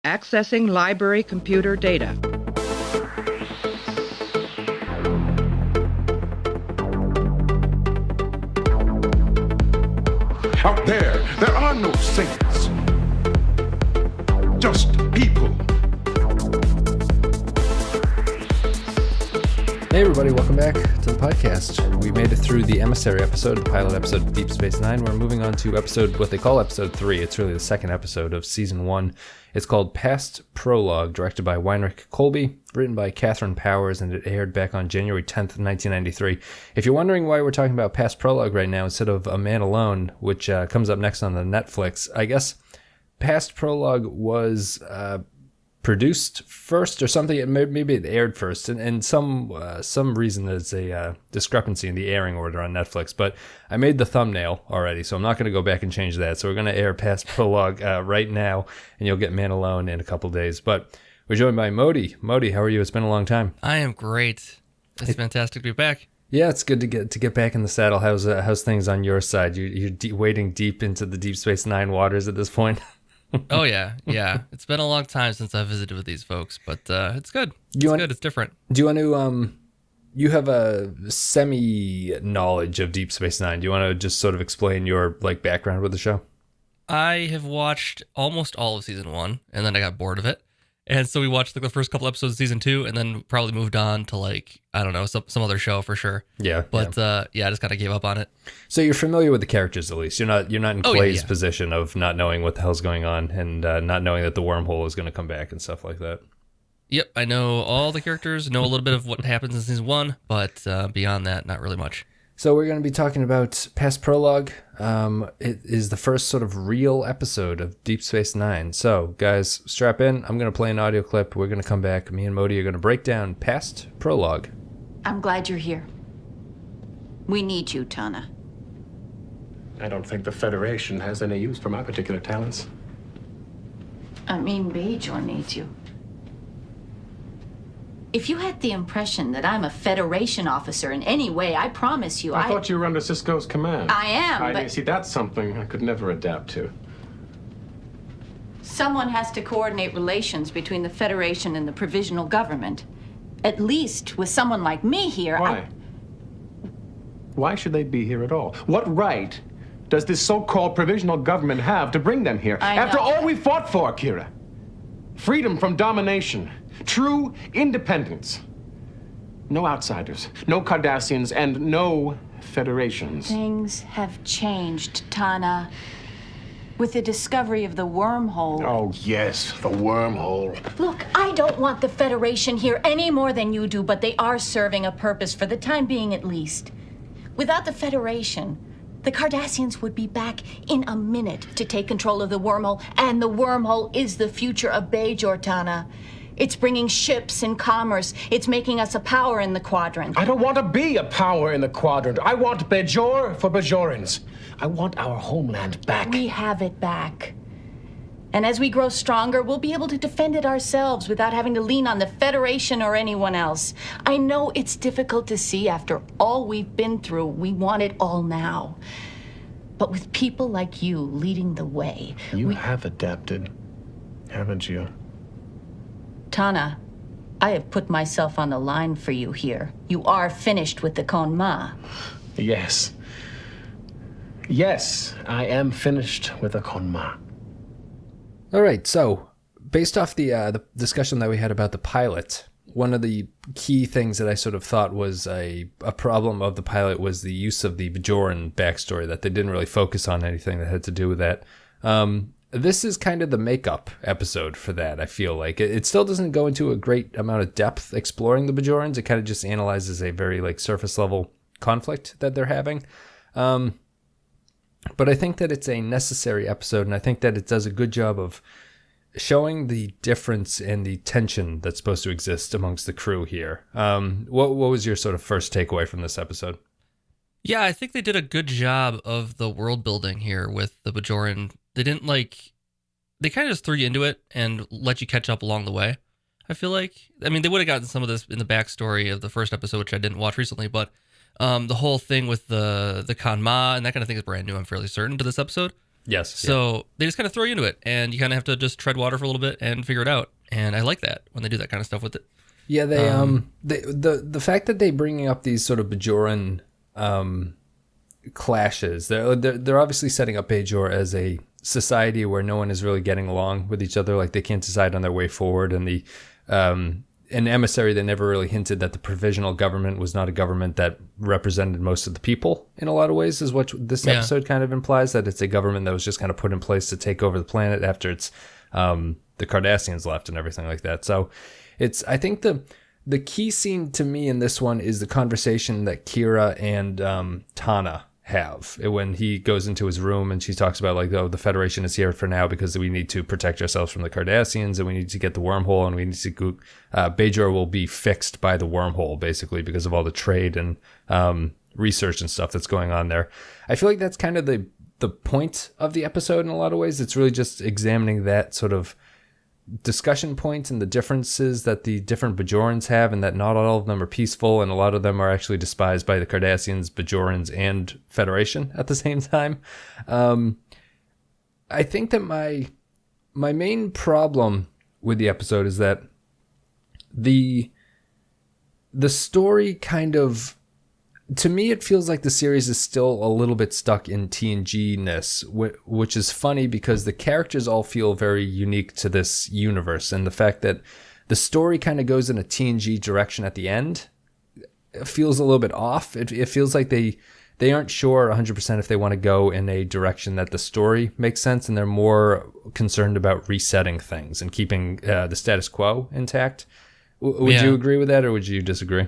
Accessing library computer data. Out there are no saints. Just people. Hey everybody, welcome back to the podcast. We made it through the Emissary episode, the pilot episode of Deep Space Nine. We're moving on to what they call episode 3. It's really the second episode of season 1. It's called Past Prologue, directed by Weinrich Colby, written by Catherine Powers, and it aired back on January 10th, 1993. If you're wondering why we're talking about Past Prologue right now instead of A Man Alone, which comes up next on the Netflix, I guess Past Prologue was produced first or something. Maybe it aired first, and some reason there's a discrepancy in the airing order on Netflix. But I made the thumbnail already, so I'm not going to go back and change that. So we're going to air Past Prologue right now, and you'll get Man Alone in a couple days. But we're joined by Modi. Modi, how are you? It's been a long time. I am great. It's fantastic to be back. Yeah, it's good to get back in the saddle. How's things on your side? You're wading deep into the Deep Space Nine waters at this point. Oh, yeah. It's been a long time since I visited with these folks, but it's good. It's different. Do you want to, you have a semi-knowledge of Deep Space Nine. Do you want to just sort of explain your background with the show? I have watched almost all of season 1, and then I got bored of it. And so we watched the first couple episodes of season 2, and then probably moved on to I don't know, some other show for sure. Yeah. But I just kind of gave up on it. So you're familiar with the characters at least. You're not in Clay's position of not knowing what the hell's going on and not knowing that the wormhole is going to come back and stuff like that. Yep, I know all the characters, know a little bit of what happens in season 1, but beyond that, not really much. So we're going to be talking about Past Prologue. It is the first sort of real episode of Deep Space Nine. So, guys, strap in. I'm going to play an audio clip. We're going to come back. Me and Modi are going to break down Past Prologue. I'm glad you're here. We need you, Tana. I don't think the Federation has any use for my particular talents. I mean, Bajor needs you. If you had the impression that I'm a Federation officer in any way, I promise you, I thought you were under Cisco's command. I am, but... See, that's something I could never adapt to. Someone has to coordinate relations between the Federation and the provisional government. At least with someone like me here, Why? Why should they be here at all? What right does this so-called provisional government have to bring them here? After all we fought for, Kira. Freedom from domination. True independence. No outsiders, no Cardassians, and no federations. Things have changed, Tana. With the discovery of the wormhole. Oh, yes, the wormhole. Look, I don't want the Federation here any more than you do, but they are serving a purpose for the time being at least. Without the Federation, the Cardassians would be back in a minute to take control of the wormhole, and the wormhole is the future of Bajor, Tana. It's bringing ships and commerce. It's making us a power in the quadrant. I don't want to be a power in the quadrant. I want Bajor for Bajorans. I want our homeland back. We have it back. And as we grow stronger, we'll be able to defend it ourselves without having to lean on the Federation or anyone else. I know it's difficult to see after all we've been through. We want it all now. But with people like you leading the way... You have adapted, haven't you? Tana, I have put myself on the line for you here. You are finished with the Konma. Yes. Yes, I am finished with the Konma. All right, so based off the discussion that we had about the pilot, one of the key things that I sort of thought was a problem of the pilot was the use of the Bajoran backstory, that they didn't really focus on anything that had to do with that. This is kind of the makeup episode for that, I feel like. It still doesn't go into a great amount of depth exploring the Bajorans. It kind of just analyzes a very surface level conflict that they're having. But I think that it's a necessary episode, and I think that it does a good job of showing the difference in the tension that's supposed to exist amongst the crew here. What was your sort of first takeaway from this episode? Yeah, I think they did a good job of the world building here with the Bajoran. They didn't they kind of just threw you into it and let you catch up along the way. I feel like, I mean, they would have gotten some of this in the backstory of the first episode, which I didn't watch recently, but the whole thing with the Kanma and that kind of thing is brand new, I'm fairly certain, to this episode. Yes. So they just kind of throw you into it, and you kind of have to just tread water for a little bit and figure it out. And I like that when they do that kind of stuff with it. Yeah, the fact that they bringing up these sort of Bajoran clashes, they're obviously setting up Bajor as a society where no one is really getting along with each other, like they can't decide on their way forward, and the an emissary that never really hinted that the provisional government was not a government that represented most of the people in a lot of ways is what this episode kind of implies, that it's a government that was just kind of put in place to take over the planet after it's the Cardassians left and everything like that. So it's, I think the key scene to me in this one is the conversation that Kira and Tana have when he goes into his room and she talks about like, oh, the Federation is here for now because we need to protect ourselves from the Cardassians and we need to get the wormhole and we need to go, Bajor will be fixed by the wormhole basically because of all the trade and research and stuff that's going on there. I feel like that's kind of the point of the episode in a lot of ways. It's really just examining that sort of discussion points and the differences that the different Bajorans have, and that not all of them are peaceful, and a lot of them are actually despised by the Cardassians, Bajorans, and Federation at the same time. I think that my main problem with the episode is that the story kind of, to me, it feels like the series is still a little bit stuck in TNG-ness, which is funny because the characters all feel very unique to this universe. And the fact that the story kind of goes in a TNG direction at the end feels a little bit off. It feels like they aren't sure 100% if they want to go in a direction that the story makes sense. And they're more concerned about resetting things and keeping the status quo intact. Would you agree with that, or would you disagree?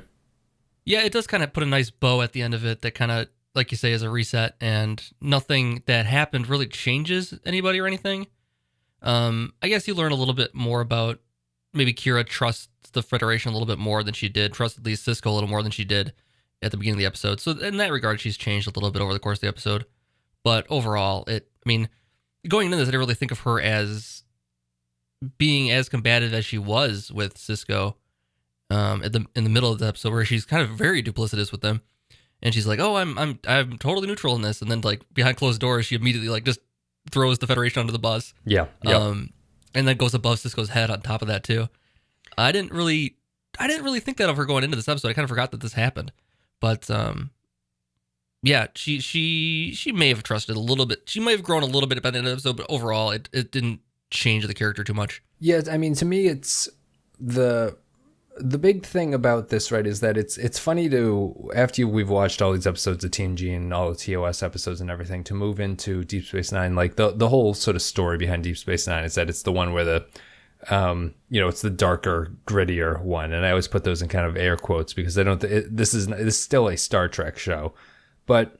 Yeah, it does kind of put a nice bow at the end of it that kind of, like you say, is a reset, and nothing that happened really changes anybody or anything. I guess you learn a little bit more about maybe Kira trusts the Federation a little bit more than she did, trusts at least Sisko a little more than she did at the beginning of the episode. So in that regard, she's changed a little bit over the course of the episode. But overall, going into this, I didn't really think of her as being as combative as she was with Sisko. In the middle of the episode, where she's kind of very duplicitous with them, and she's like, "Oh, I'm totally neutral in this," and then like behind closed doors, she immediately like just throws the Federation under the bus. Yeah. And then goes above Sisko's head on top of that too. I didn't really think that of her going into this episode. I kind of forgot that this happened, but yeah, she may have trusted a little bit. She may have grown a little bit by the end of the episode, but overall, it didn't change the character too much. Yeah, I mean, to me, it's the big thing about this, right, is that it's funny to, after we've watched all these episodes of TNG and all the TOS episodes and everything, to move into Deep Space Nine. Like the whole sort of story behind Deep Space Nine is that it's the one where the it's the darker, grittier one, and I always put those in kind of air quotes because I don't. This is still a Star Trek show, but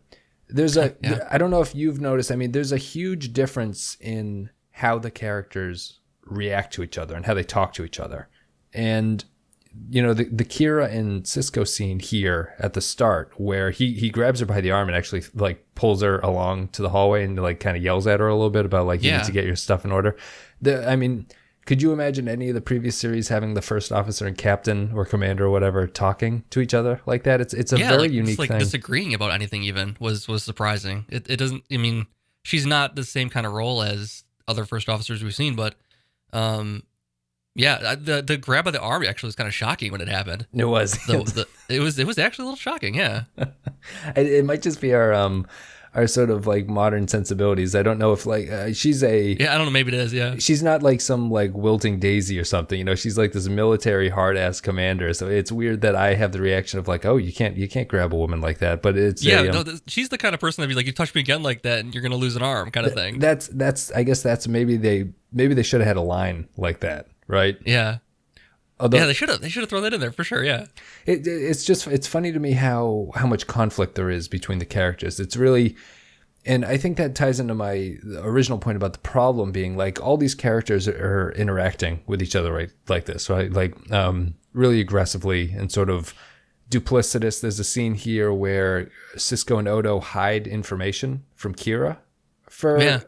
there's I don't know if you've noticed. I mean, there's a huge difference in how the characters react to each other and how they talk to each other, and the Kira and Sisko scene here at the start, where he grabs her by the arm and actually like pulls her along to the hallway and like kind of yells at her a little bit about like, you need to get your stuff in order. Could you imagine any of the previous series having the first officer and captain or commander or whatever talking to each other like that? It's a very unique thing. Disagreeing about anything even was surprising. It doesn't, she's not the same kind of role as other first officers we've seen, but yeah, the grab of the arm actually was kind of shocking when it happened. It was. It was actually a little shocking. Yeah. It might just be our sort of like modern sensibilities. I don't know if like she's a. Yeah, I don't know. Maybe it is. Yeah. She's not like some like wilting daisy or something. She's like this military hard ass commander. So it's weird that I have the reaction of like, oh, you can't grab a woman like that. But it's she's the kind of person that'd be like, you touch me again like that, and you're gonna lose an arm, kind of thing. That's I guess that's maybe they should have had a line like that. Right. Yeah. Although, they should have thrown that in there for sure. Yeah. It's funny to me how much conflict there is between the characters. It's really, and I think that ties into my original point about the problem being like all these characters are interacting with each other, right? Like this, right? Like really aggressively and sort of duplicitous. There's a scene here where Sisko and Odo hide information from Kira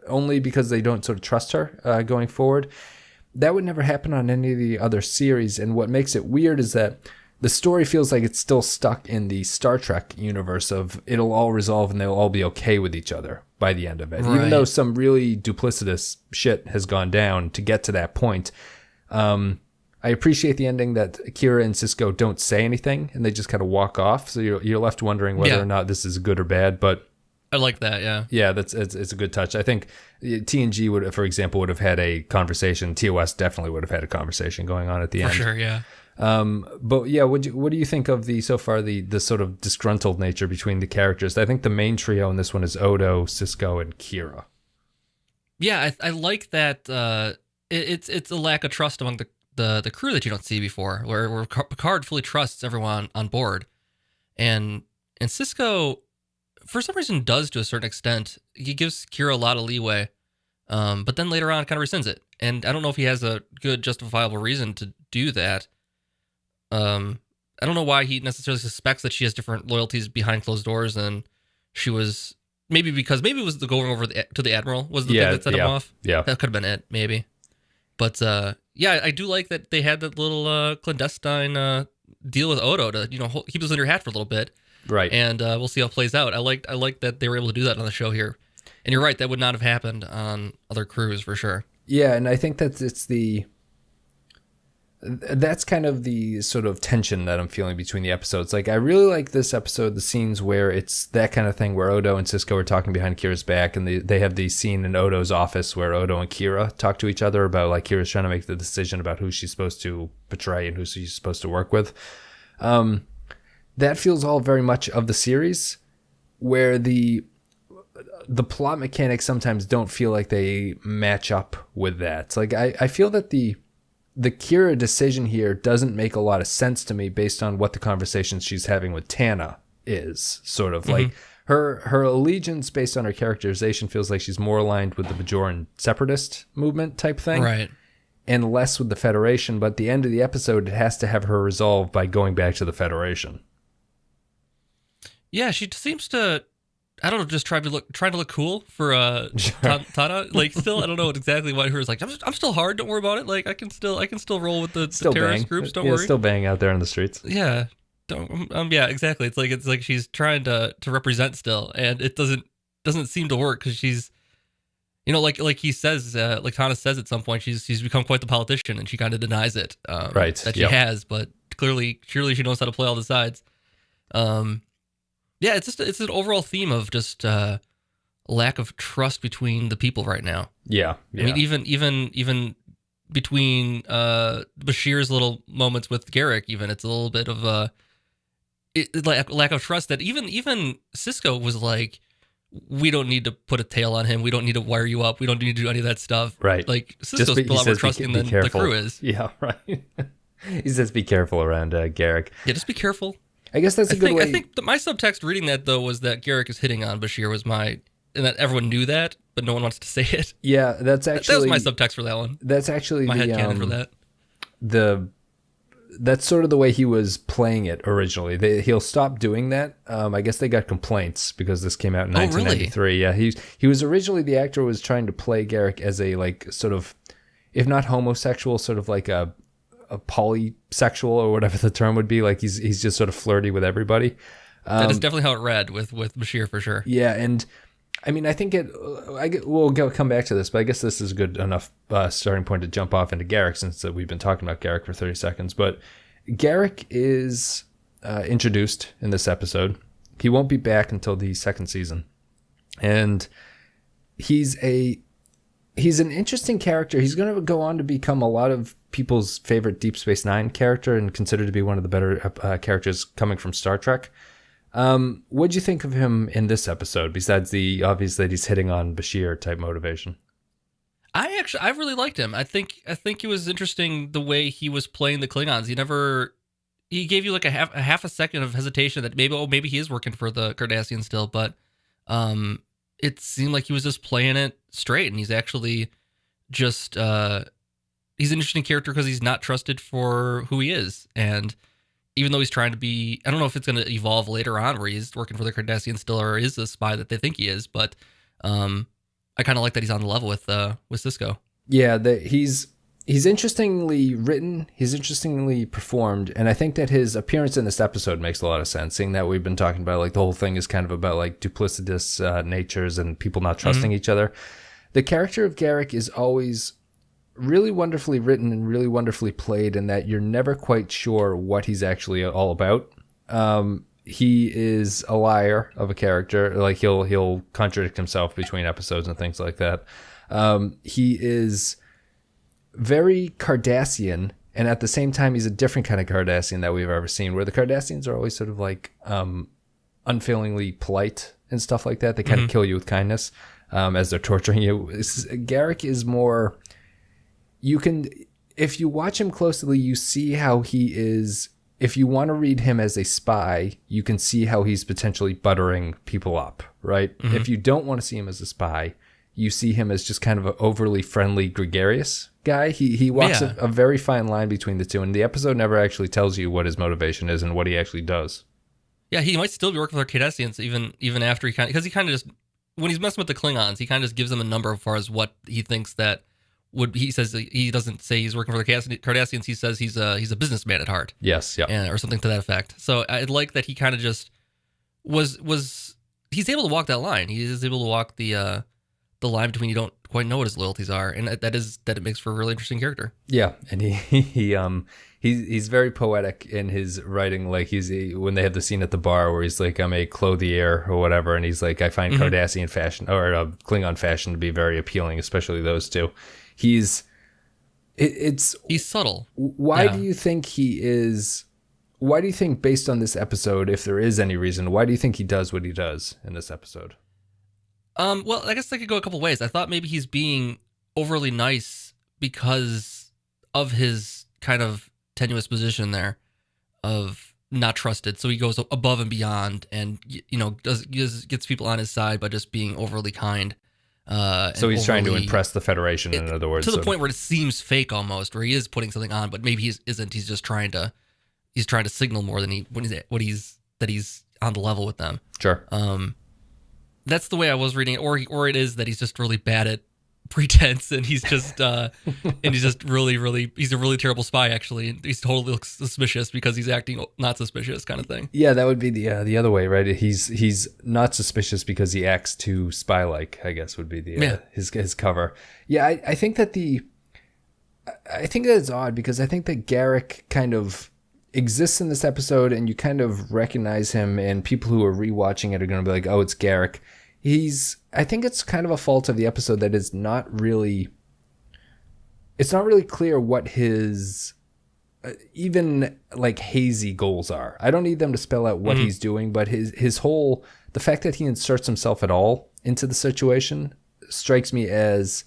only because they don't sort of trust her going forward. That would never happen on any of the other series, and what makes it weird is that the story feels like it's still stuck in the Star Trek universe of it'll all resolve and they'll all be okay with each other by the end of it. Right. Even though some really duplicitous shit has gone down to get to that point. I appreciate the ending that Kira and Cisco don't say anything and they just kind of walk off. So you're left wondering whether or not this is good or bad. But I like that. Yeah. Yeah, it's a good touch. I think TNG would, for example, would have had a conversation. TOS definitely would have had a conversation going on at the end. For sure. Yeah. But yeah, what do you think of the sort of disgruntled nature between the characters? I think the main trio in this one is Odo, Cisco, and Kira. Yeah, I like that. It's a lack of trust among the crew that you don't see before, where Picard fully trusts everyone on board, and Cisco, for some reason, does to a certain extent. He gives Kira a lot of leeway, but then later on kind of rescinds it, and I don't know if he has a good justifiable reason to do that. I don't know why he necessarily suspects that she has different loyalties behind closed doors than she was. Maybe it was the going over to the Admiral was the thing that set him off. Yeah, that could have been it, maybe. But yeah, I do like that they had that little clandestine deal with Odo to keep this under your hat for a little bit, right? And we'll see how it plays out. I like that they were able to do that on the show here. And you're right, that would not have happened on other crews for sure. Yeah, and I think that that's kind of the sort of tension that I'm feeling between the episodes. Like, I really like this episode, the scenes where it's that kind of thing where Odo and Cisco are talking behind Kira's back, and they have the scene in Odo's office where Odo and Kira talk to each other about, like, Kira's trying to make the decision about who she's supposed to betray and who she's supposed to work with. That feels all very much of the series, where the plot mechanics sometimes don't feel like they match up with that. Like, I feel that the Kira decision here doesn't make a lot of sense to me based on what the conversations she's having with Tana is. Sort of like her allegiance based on her characterization feels like she's more aligned with the Bajoran separatist movement type thing. Right. And less with the Federation. But at the end of the episode, it has to have her resolve by going back to the Federation. Yeah, she seems to, I don't know, just trying to look cool for Tana. Like, still, I don't know exactly why her is like, I'm still hard. Don't worry about it. Like, I can still roll with the terrorist groups. Don't worry. Still bang out there in the streets. Yeah. Yeah, exactly. It's like she's trying to represent still, and it doesn't seem to work because she's, like he says, like Tana says at some point, she's become quite the politician, and she kind of denies it. Right. That she has, but surely she knows how to play all the sides. Yeah, it's an overall theme of just lack of trust between the people right now. Yeah. I mean, even between Bashir's little moments with Garak, even it's a little bit of a lack of trust that even Cisco was like, we don't need to put a tail on him. We don't need to wire you up. We don't need to do any of that stuff. Right. Like, Cisco's a lot more trusting than the crew is. Yeah, right. He says be careful around Garak. Yeah, just be careful. I guess that's a good way. I think my subtext reading that, though, was that Garak is hitting on Bashir and that everyone knew that, but no one wants to say it. Yeah, that was my subtext for that one. That's actually my headcanon for that. That's sort of the way he was playing it originally. He'll stop doing that. I guess they got complaints because this came out in 1993. Really? Yeah, he was originally, the actor was trying to play Garak as a, like, sort of, if not homosexual, sort of like a polysexual or whatever the term would be. Like, he's just sort of flirty with everybody. That is definitely how it read with Bashir for sure. Yeah, and I mean, I think we'll come back to this, but I guess this is a good enough starting point to jump off into Garak, since we've been talking about Garak for 30 seconds. But Garak is introduced in this episode. He won't be back until the second season, and he's an interesting character. He's going to go on to become a lot of people's favorite Deep Space Nine character and considered to be one of the better characters coming from Star Trek. What'd you think of him in this episode, besides the obvious that he's hitting on Bashir type motivation? I really liked him. I think it was interesting the way he was playing the Klingons. He gave you like a half a second of hesitation that maybe he is working for the Cardassians still, but it seemed like he was just playing it straight, and he's actually just he's an interesting character because he's not trusted for who he is. And even though he's trying to be, I don't know if it's going to evolve later on where he's working for the Cardassians still, or is the spy that they think he is. But I kind of like that he's on the level with Cisco. Yeah, he's he's interestingly written, he's interestingly performed, and I think that his appearance in this episode makes a lot of sense, seeing that we've been talking about, like, the whole thing is kind of about, like, duplicitous natures and people not trusting each other. The character of Garak is always really wonderfully written and really wonderfully played, in that you're never quite sure what he's actually all about. He is a liar of a character. Like, he'll contradict himself between episodes and things like that. He is very Cardassian, and at the same time, he's a different kind of Cardassian that we've ever seen, where the Cardassians are always sort of like unfailingly polite and stuff like that. They kind of kill you with kindness as they're torturing you. Garak is more, you can, if you watch him closely, you see how he is. If you want to read him as a spy, you can see how he's potentially buttering people up, right? If you don't want to see him as a spy, you see him as just kind of an overly friendly, gregarious guy. He walks a very fine line between the two, and the episode never actually tells you what his motivation is and what he actually does. Yeah, he might still be working for the Cardassians even after because he kind of just, when he's messing with the Klingons, he kind of just gives them a number as far as what he thinks that would. He says he doesn't say he's working for the Cardassians. He says he's a businessman at heart. Yes, yeah, or something to that effect. So I like that he kind of just was. He's able to walk that line. He is able to walk the line between you don't quite know what his loyalties are, and that it makes for a really interesting character. Yeah, and he's very poetic in his writing. Like, when they have the scene at the bar where he's like, I'm a clothier or whatever, and he's like, I find Cardassian fashion or Klingon fashion to be very appealing, especially those two. He's subtle. Why do you think he is? Why do you think, based on this episode, if there is any reason, why do you think he does what he does in this episode? Well, I guess that could go a couple ways. I thought maybe he's being overly nice because of his kind of tenuous position there of not trusted. So he goes above and beyond, and gets people on his side by just being overly kind. So he's trying to impress the Federation, in other words, to the point where it seems fake almost, where he is putting something on, but maybe he isn't. He's just trying to signal more than that he's on the level with them. Sure. That's the way I was reading it, or it is that he's just really bad at pretense, and he's just really he's a really terrible spy actually, and he's totally looks suspicious because he's acting not suspicious, kind of thing. Yeah, that would be the other way, right? He's not suspicious because he acts too spy-like, I guess would be his cover. Yeah, I think that I think that it's odd because I think that Garak kind of exists in this episode, and you kind of recognize him, and people who are rewatching it are going to be like, oh, it's Garak. I think it's kind of a fault of the episode that it's not really clear what his even like hazy goals are. I don't need them to spell out what he's doing, but his whole, the fact that he inserts himself at all into the situation strikes me as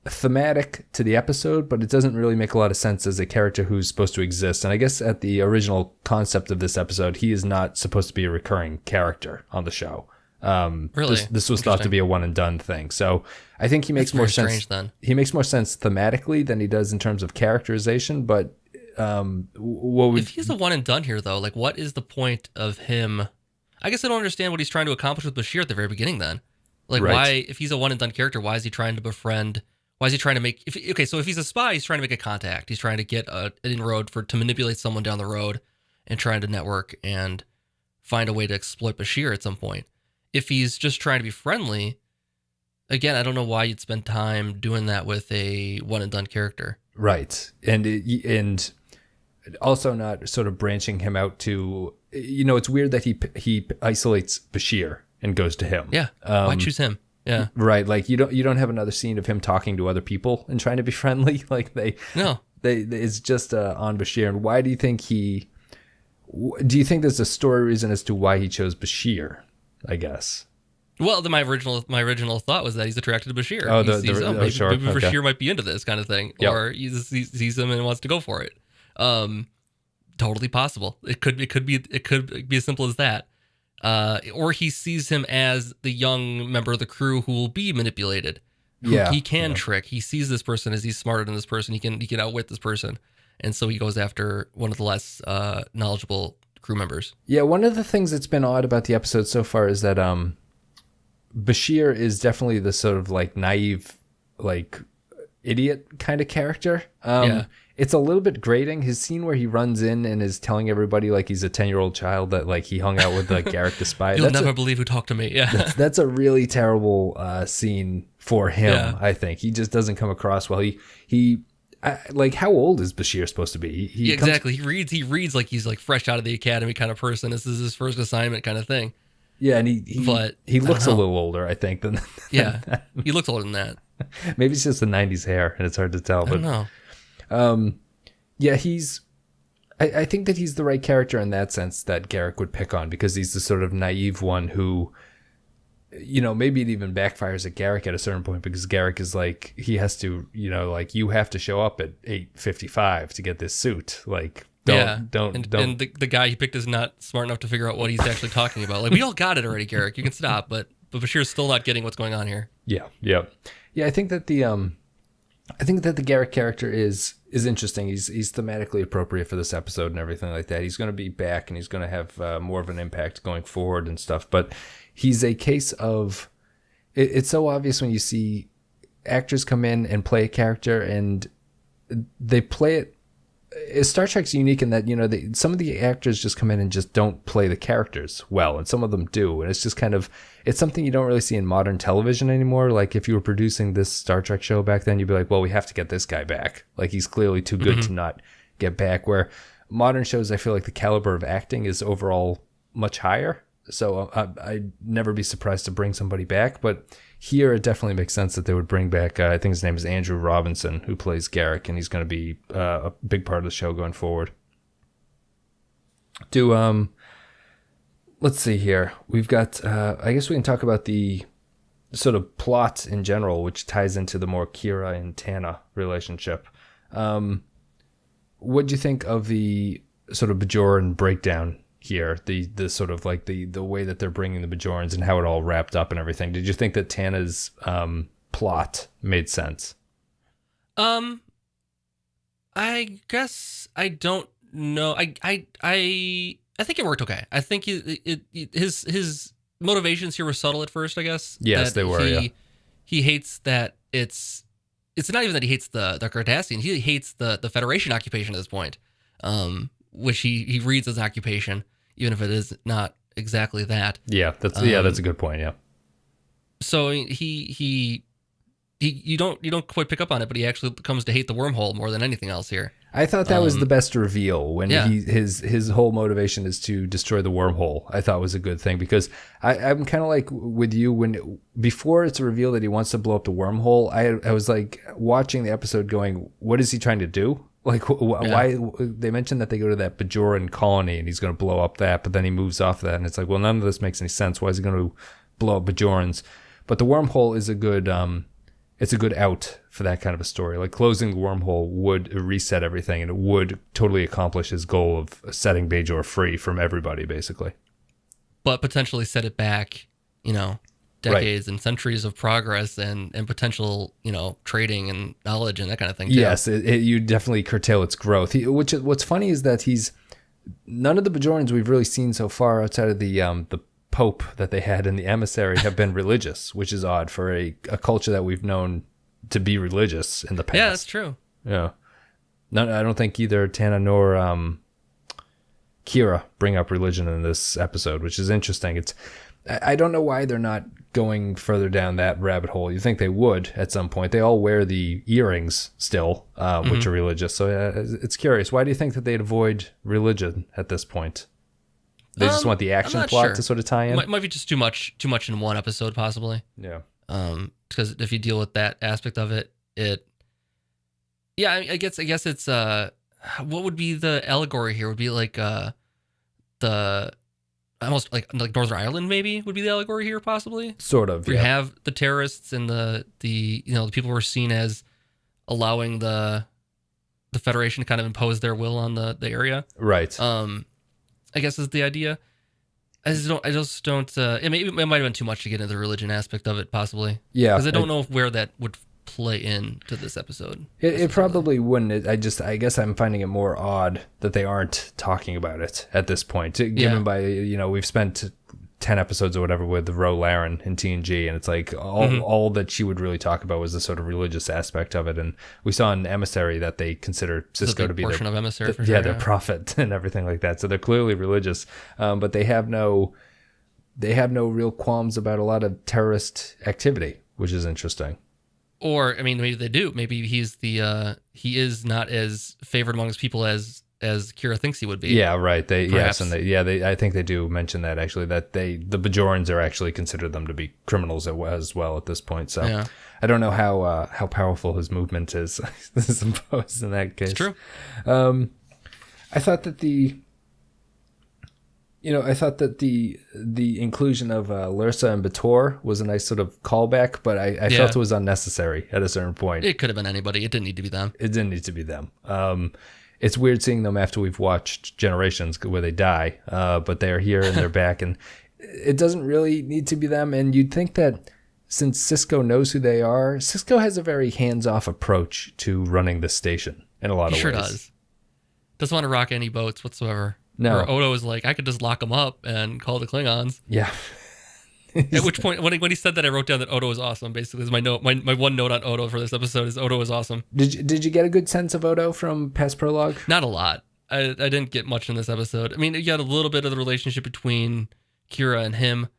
thematic to the episode, but it doesn't really make a lot of sense as a character who's supposed to exist. And I guess at the original concept of this episode, he is not supposed to be a recurring character on the show. Really? This was thought to be a one and done thing. So I think he makes more sense. Strange, then. He makes more sense thematically than he does in terms of characterization. But if he's a one and done here, though, like, what is the point of him? I guess I don't understand what he's trying to accomplish with Bashir at the very beginning. Then, like, why, if he's a one and done character, why is he trying to befriend? Why is he trying to make? So if he's a spy, he's trying to make a contact. He's trying to get an inroad to manipulate someone down the road, and trying to network and find a way to exploit Bashir at some point. If he's just trying to be friendly, again, I don't know why you'd spend time doing that with a one and done character. Right. And also not sort of branching him out to, it's weird that he isolates Bashir and goes to him. Yeah. Why choose him? Yeah. Right. Like, you don't have another scene of him talking to other people and trying to be friendly. Like it's just on Bashir. And why do you think do you think there's a story reason as to why he chose Bashir? I guess. Well, my original thought was that he's attracted to Bashir. Oh, maybe sure. Maybe Bashir might be into this kind of thing, or he sees him and wants to go for it. Totally possible. It could be as simple as that. Or he sees him as the young member of the crew who will be manipulated. He can trick. He sees this person as he's smarter than this person. He can outwit this person, and so he goes after one of the less knowledgeable crew members. Yeah, one of the things that's been odd about the episode so far is that Bashir is definitely the sort of like naive, like, idiot kind of character. Yeah. It's a little bit grating. His scene where he runs in and is telling everybody like he's a 10-year-old child that like he hung out with like Garak the spy. You'll never believe who talked to me. Yeah. That's a really terrible scene for him. Yeah. I think he just doesn't come across well. Like, how old is Bashir supposed to be? Exactly. He reads like he's like fresh out of the academy kind of person. This is his first assignment kind of thing. Yeah, and he looks a little older, I think, than yeah. He looks older than that. Maybe it's just the 90s hair, and it's hard to tell. I don't know. Yeah, I think that he's the right character in that sense that Garak would pick on, because he's the sort of naive one who, you know, maybe it even backfires at Garak at a certain point, because Garak is like, he has to, you know, like, you have to show up at 8:55 to get this suit. Like, don't. And the guy he picked is not smart enough to figure out what he's actually talking about. Like, we all got it already, Garak. You can stop, but Bashir's still not getting what's going on here. Yeah. I think that the Garak character is interesting. He's thematically appropriate for this episode and everything like that. He's going to be back and he's going to have more of an impact going forward and stuff. But he's a case of, it's so obvious when you see actors come in and play a character and they play it. Star Trek's unique in that, you know, some of the actors just come in and just don't play the characters well, and some of them do. And it's just kind of, it's something you don't really see in modern television anymore. Like, if you were producing this Star Trek show back then, you'd be like, well, we have to get this guy back. Like, he's clearly too good to not get back. Where modern shows, I feel like the caliber of acting is overall much higher. So I'd never be surprised to bring somebody back. But here, it definitely makes sense that they would bring back, I think his name is Andrew Robinson, who plays Garak, and he's going to be a big part of the show going forward. Let's see here. We've got, I guess we can talk about the sort of plot in general, which ties into the more Kira and Tana relationship. What do you think of the sort of Bajoran breakdown here, the sort of like the way that they're bringing the Bajorans and how it all wrapped up and everything? Did you think that Tana's plot made sense? I guess I don't know. I think it worked okay. I think his motivations here were subtle at first, I guess. Yes, they were. He hates that it's not even that he hates the Cardassians. He hates the Federation occupation at this point, which he reads as occupation, even if it is not exactly that. Yeah, that's a good point. Yeah. So you don't quite pick up on it, but he actually comes to hate the wormhole more than anything else here. I thought that was the best reveal when his whole motivation is to destroy the wormhole. I thought was a good thing, because I'm kind of like with you, before it's a reveal that he wants to blow up the wormhole, I was like watching the episode going, what is he trying to do? Like, why? They mentioned that they go to that Bajoran colony and he's going to blow up that, but then he moves off that, and it's like, well, none of this makes any sense. Why is he going to blow up Bajorans? But the wormhole is a good, it's a good out for that kind of a story. Like, closing the wormhole would reset everything, and it would totally accomplish his goal of setting Bajor free from everybody, basically. But potentially set it back, decades and centuries of progress and potential, trading and knowledge and that kind of thing too. Yes, you definitely curtail its growth. What's funny is that none of the Bajorans we've really seen so far outside of the Pope that they had in the Emissary have been religious, which is odd for a culture that we've known to be religious in the past. Yeah, that's true. Yeah. No, I don't think either Tana nor Kira bring up religion in this episode, which is interesting. I don't know why they're not going further down that rabbit hole. You think they would at some point. They all wear the earrings still, which are religious. So it's curious. Why do you think that they'd avoid religion at this point? They just want the action plot to sort of tie in? Might be just too much in one episode, possibly. Yeah. Because if you deal with that aspect of it, I guess it's what would be the allegory here? Would be like the almost like Northern Ireland maybe would be the allegory here, possibly. Sort of. Where you have the terrorists and the people who are seen as allowing the Federation to kind of impose their will on the area. Right. I guess is the idea. I just don't. It might have been too much to get into the religion aspect of it, possibly. Yeah. Because I don't know where that would play into this episode. It probably wouldn't. I guess I'm finding it more odd that they aren't talking about it at this point. Given by we've spent 10 episodes or whatever with Ro Laren in TNG, and it's like all that she would really talk about was the sort of religious aspect of it. And we saw in Emissary that they consider Sisko to be portion of Emissary, for their sure, prophet and everything like that. So they're clearly religious, but they have no real qualms about a lot of terrorist activity, which is interesting. Or, I mean, maybe they do. Maybe he is not as favored amongst people as Kira thinks he would be. Yeah, right. Perhaps. I think they do mention that actually, that the Bajorans are actually considered them to be criminals as well at this point. So yeah. I don't know how powerful his movement is, I suppose, in that case. It's true. I thought that the inclusion of Lursa and Bajor was a nice sort of callback, but I felt it was unnecessary at a certain point. It could have been anybody. It didn't need to be them. It didn't need to be them. It's weird seeing them after we've watched Generations where they die, but they're here and they're back, and it doesn't really need to be them. And you'd think that since Sisko knows who they are, Sisko has a very hands-off approach to running the station in a lot of ways. He sure does. Doesn't want to rock any boats whatsoever. No. Or Odo is like, I could just lock them up and call the Klingons. Yeah. At which point, when he said that, I wrote down that Odo is awesome. Basically, is my note. My one note on Odo for this episode is Odo is awesome. Did you get a good sense of Odo from past Prologue? Not a lot. I didn't get much in this episode. I mean, you got a little bit of the relationship between Kira and him,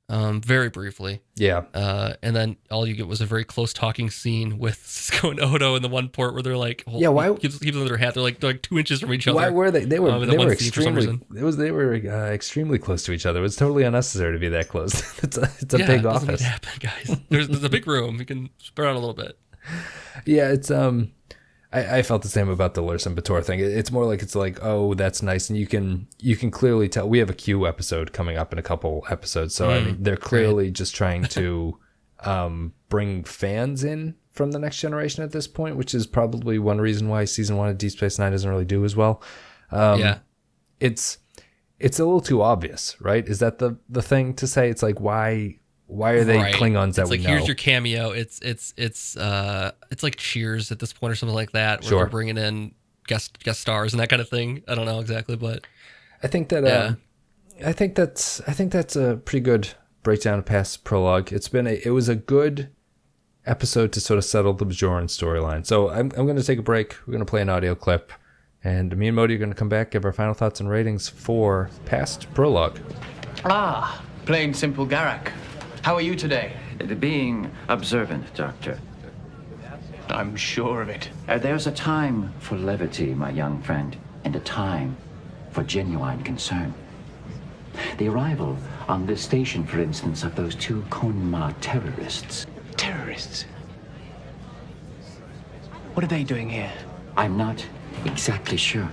very briefly. Yeah. And then all you get was a very close talking scene with Sisko and Odo in the one port where they're like, why keeps them in their hat. They're like 2 inches from each other. Why were they? They were extremely. They were extremely close to each other. It was totally unnecessary to be that close. it's a big it doesn't office. need to happen, guys. There's a big room. You can spread out a little bit. Yeah, it's I felt the same about the Lursa and Bajor thing. It's more like, oh, that's nice, and you can clearly tell. We have a Q episode coming up in a couple episodes, so I mean they're clearly just trying to bring fans in from the Next Generation at this point, which is probably one reason why season 1 of Deep Space Nine doesn't really do as well. It's a little too obvious, right? Is that the thing to say? It's like, why are they Klingons that we know? Here's your cameo. It's like Cheers at this point or something like that, where they're bringing in guest stars and that kind of thing. I don't know exactly, but I think that I think that's a pretty good breakdown of past Prologue. It was a good episode to sort of settle the Bajoran storyline. So I'm going to take a break. We're going to play an audio clip, and me and Modi are going to come back, give our final thoughts and ratings for past Prologue. Ah, plain simple Garak. How are you today? Being observant, Doctor. I'm sure of it. There's a time for levity, my young friend, and a time for genuine concern. The arrival on this station, for instance, of those 2 Konma terrorists. Terrorists? What are they doing here? I'm not exactly sure.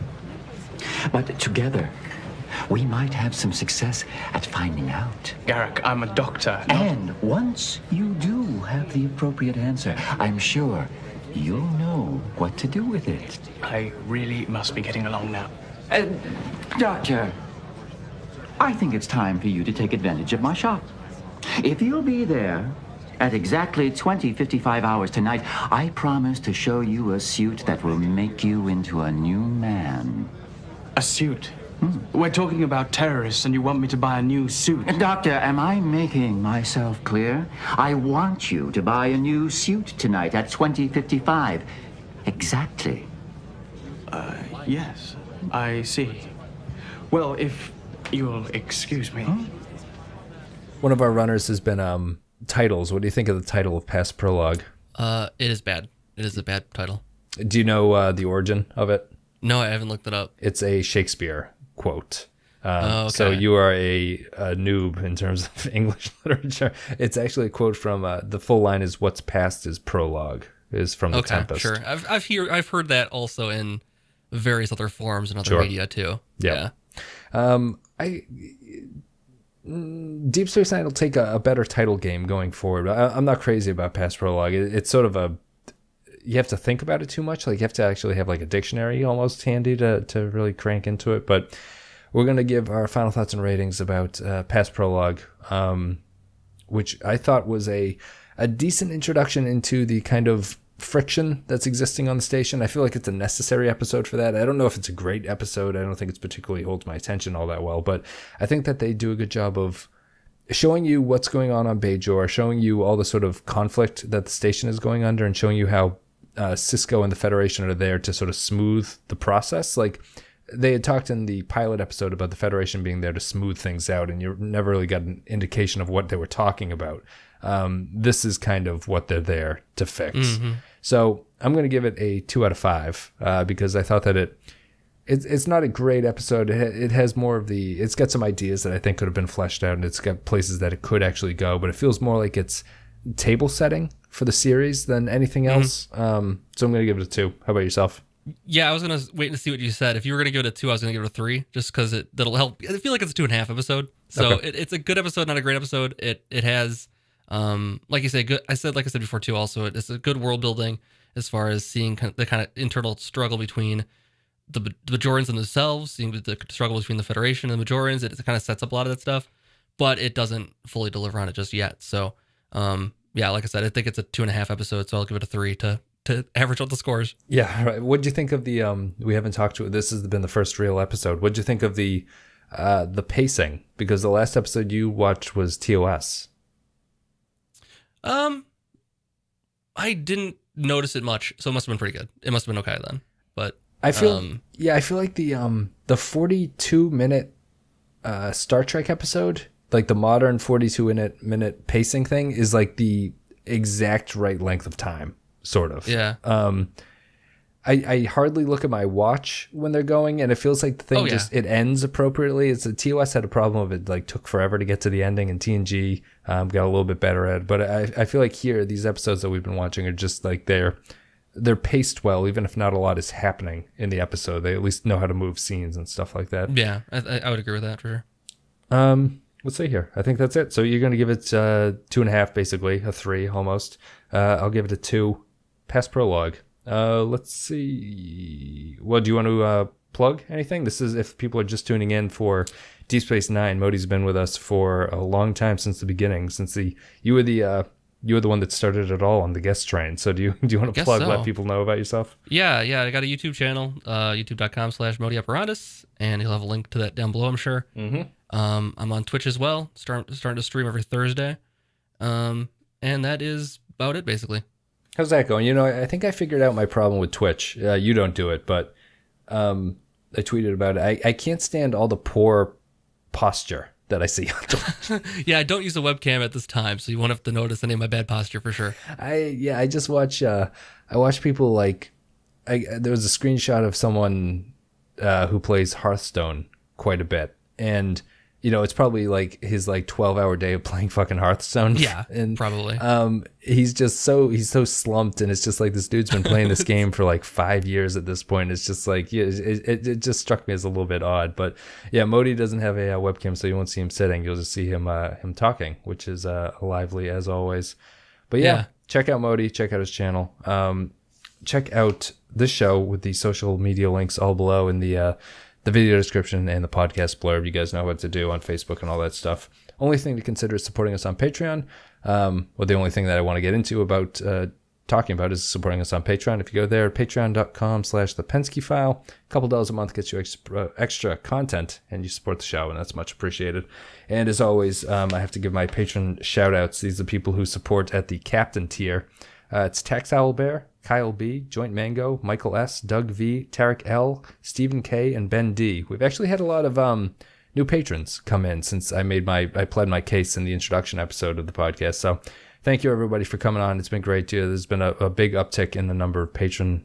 But together, we might have some success at finding out. Garak, I'm a doctor. And once you do have the appropriate answer, I'm sure you'll know what to do with it. I really must be getting along now. Doctor, I think it's time for you to take advantage of my shop. If you'll be there at exactly 20:55 hours tonight, I promise to show you a suit that will make you into a new man. A suit? We're talking about terrorists and you want me to buy a new suit? Doctor, am I making myself clear? I want you to buy a new suit tonight at 20:55. Exactly. Yes, I see. Well, if you'll excuse me. One of our runners has been titles. What do you think of the title of past Prologue? It is bad. It is a bad title. Do you know the origin of it? No, I haven't looked it up. It's a Shakespeare quote. Okay. So you are a noob in terms of English literature. It's actually a quote from the full line is "What's past is prologue," is from the Tempest. Sure. I've heard that also in various other forms and other media too. Yeah. Deep Space Nine will take a better title game going forward. I'm not crazy about past Prologue. It's sort of you have to think about it too much. Like you have to actually have like a dictionary almost handy to really crank into it. But we're going to give our final thoughts and ratings about past Prologue, which I thought was a decent introduction into the kind of friction that's existing on the station. I feel like it's a necessary episode for that. I don't know if it's a great episode. I don't think it's particularly holds my attention all that well, but I think that they do a good job of showing you what's going on Bajor, showing you all the sort of conflict that the station is going under, and showing you how Cisco and the Federation are there to sort of smooth the process. Like, they had talked in the pilot episode about the Federation being there to smooth things out, and you never really got an indication of what they were talking about. This is kind of what they're there to fix. Mm-hmm. So I'm going to give it a 2 out of 5 because I thought that it's not a great episode. It has more of it's got some ideas that I think could have been fleshed out, and it's got places that it could actually go, but it feels more like it's table setting for the series than anything else. So I'm going to give it a 2. How about yourself? Yeah, I was going to wait to see what you said. If you were going to give it a 2, I was going to give it a 3, just because that'll help. I feel like it's a 2.5 episode. So okay. It's a good episode, not a great episode. It has, like you say, good. Like I said before too, also, it's a good world building as far as seeing the kind of internal struggle between the Bajorans themselves, seeing the struggle between the Federation and the Bajorans. It kind of sets up a lot of that stuff, but it doesn't fully deliver on it just yet. So, yeah, like I said, I think it's a 2.5 episode, so I'll give it a 3 to average out the scores. Yeah, right. What'd you think of the? We haven't talked to it. This has been the first real episode. What'd you think of the pacing? Because the last episode you watched was TOS. I didn't notice it much, so it must have been pretty good. It must have been okay then. But I feel like the 42-minute Star Trek episode, like the modern 42-minute pacing thing, is like the exact right length of time, sort of. Yeah. I hardly look at my watch when they're going, and it feels like the thing it ends appropriately. It's TOS had a problem of it, like, took forever to get to the ending, and TNG got a little bit better at it. But I feel like here, these episodes that we've been watching are just like they're paced well, even if not a lot is happening in the episode. They at least know how to move scenes and stuff like that. Yeah, I would agree with that for sure. Let's see here. I think that's it. So you're going to give it 2.5, basically, a 3 almost. I'll give it a 2. Past Prologue. Let's see. Well, do you want to plug anything? This is if people are just tuning in for Deep Space Nine. Modi's been with us for a long time, since the beginning. Since you were the one that started it all on the guest train. So do you want to plug? So. Let people know about yourself. Yeah. I got a YouTube channel, youtube.com/ModiOperandus, and you'll have a link to that down below, I'm sure. Mm-hmm. I'm on Twitch as well. Starting to stream every Thursday. And that is about it, basically. How's that going? I think I figured out my problem with Twitch. You don't do it, but I tweeted about it. I can't stand all the poor posture that I see on Twitch. Yeah, I don't use a webcam at this time, so you won't have to notice any of my bad posture for sure. I just watch. I watch people like. There was a screenshot of someone who plays Hearthstone quite a bit, and it's probably like his 12-hour day of playing fucking Hearthstone. Yeah, and probably. He's so slumped, and it's just like this dude's been playing this game for like 5 years at this point. It's just like, yeah, it just struck me as a little bit odd. But yeah, Modi doesn't have a webcam, so you won't see him sitting. You'll just see him talking, which is lively as always. But yeah, check out Modi, check out his channel. Check out this show with the social media links all below in the video description and the podcast blurb. You guys know what to do on Facebook and all that stuff. Only thing to consider is supporting us on Patreon. The only thing that I want to get into about talking about is supporting us on Patreon. If you go there, patreon.com/thepenskyfile, a couple dollars a month gets you extra content, and you support the show, and that's much appreciated. And as always, I have to give my patron shout outs. These are people who support at the captain tier. It's Tax Owl Bear, Kyle B, Joint Mango, Michael S, Doug V, Tarek L, Stephen K, and Ben D. We've actually had a lot of new patrons come in since I pled my case in the introduction episode of the podcast. So thank you everybody for coming on. It's been great too. There's been a big uptick in the number of patron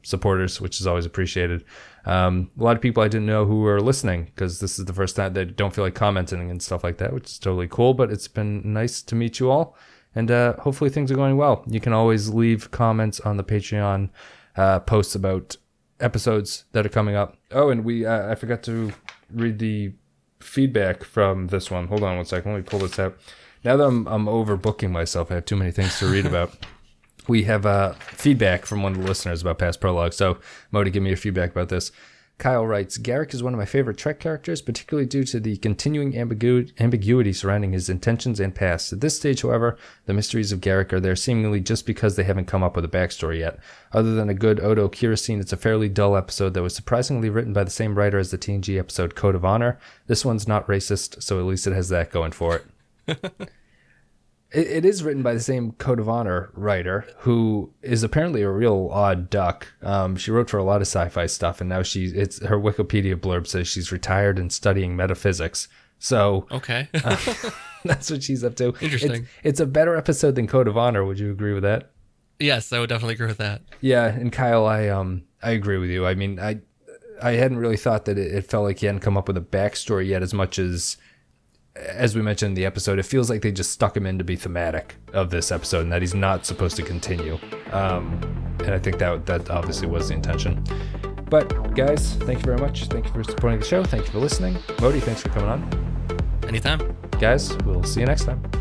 supporters, which is always appreciated. A lot of people I didn't know who were listening, because this is the first time they don't feel like commenting and stuff like that, which is totally cool. But it's been nice to meet you all. And hopefully things are going well. You can always leave comments on the Patreon posts about episodes that are coming up. Oh, and I forgot to read the feedback from this one. Hold on one second. Let me pull this out. Now that I'm overbooking myself, I have too many things to read about. We have feedback from one of the listeners about Past Prologue. So, Modi, give me your feedback about this. Kyle writes, Garak is one of my favorite Trek characters, particularly due to the continuing ambiguity surrounding his intentions and past. At this stage, however, the mysteries of Garak are there seemingly just because they haven't come up with a backstory yet. Other than a good Odo Kira scene, it's a fairly dull episode that was surprisingly written by the same writer as the TNG episode Code of Honor. This one's not racist, so at least it has that going for it. It is written by the same Code of Honor writer, who is apparently a real odd duck. She wrote for a lot of sci-fi stuff, and now her Wikipedia blurb says she's retired and studying metaphysics. So okay, that's what she's up to. Interesting. It's a better episode than Code of Honor. Would you agree with that? Yes, I would definitely agree with that. Yeah, and Kyle, I agree with you. I mean, I hadn't really thought that it felt like he hadn't come up with a backstory yet, as much as we mentioned in the episode, it feels like they just stuck him in to be thematic of this episode and that he's not supposed to continue. And I think that obviously was the intention. But guys, thank you very much. Thank you for supporting the show. Thank you for listening. Modi, thanks for coming on. Anytime. Guys, we'll see you next time.